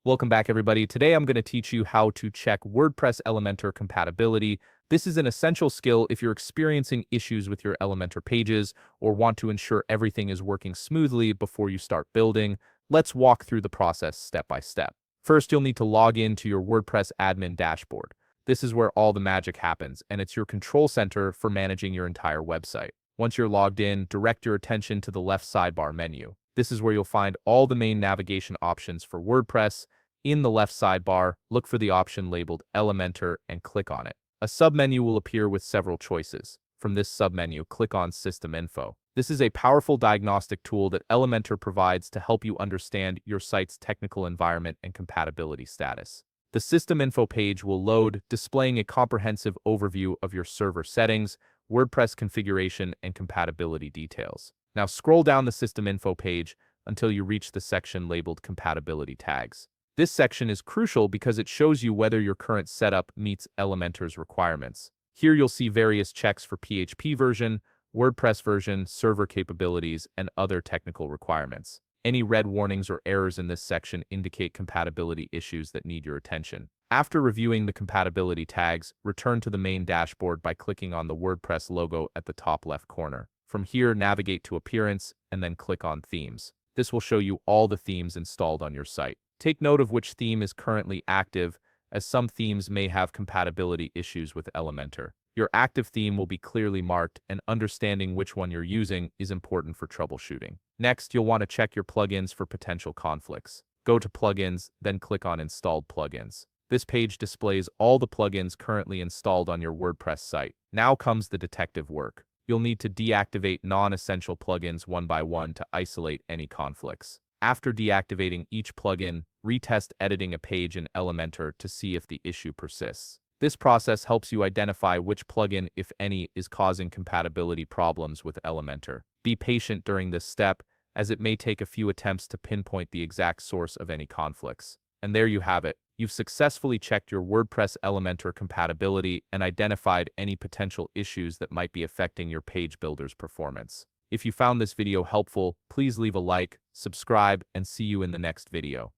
Welcome back, everybody. Today I'm going to teach you how to check WordPress Elementor compatibility. This is an essential skill if you're experiencing issues with your Elementor pages or want to ensure everything is working smoothly before you start building. Let's walk through the process step by step. First, you'll need to log in to your WordPress admin dashboard. This is where all the magic happens, and it's your control center for managing your entire website. Once you're logged in, direct your attention to the left sidebar menu. This is where you'll find all the main navigation options for WordPress. In the left sidebar, look for the option labeled Elementor and click on it. A submenu will appear with several choices. From this submenu, click on System Info. This is a powerful diagnostic tool that Elementor provides to help you understand your site's technical environment and compatibility status. The System Info page will load, displaying a comprehensive overview of your server settings, WordPress configuration, and compatibility details. Now scroll down the System Info page until you reach the section labeled Compatibility Tags. This section is crucial because it shows you whether your current setup meets Elementor's requirements. Here you'll see various checks for PHP version, WordPress version, server capabilities, and other technical requirements. Any red warnings or errors in this section indicate compatibility issues that need your attention. After reviewing the compatibility tags, return to the main dashboard by clicking on the WordPress logo at the top left corner. From here, navigate to Appearance and then click on Themes. This will show you all the themes installed on your site. Take note of which theme is currently active, as some themes may have compatibility issues with Elementor. Your active theme will be clearly marked, and understanding which one you're using is important for troubleshooting. Next, you'll want to check your plugins for potential conflicts. Go to Plugins, then click on Installed Plugins. This page displays all the plugins currently installed on your WordPress site. Now comes the detective work. You'll need to deactivate non-essential plugins one by one to isolate any conflicts. After deactivating each plugin, retest editing a page in Elementor to see if the issue persists. This process helps you identify which plugin, if any, is causing compatibility problems with Elementor. Be patient during this step, as it may take a few attempts to pinpoint the exact source of any conflicts. And there you have it. You've successfully checked your WordPress Elementor compatibility and identified any potential issues that might be affecting your page builder's performance. If you found this video helpful, please leave a like, subscribe, and see you in the next video.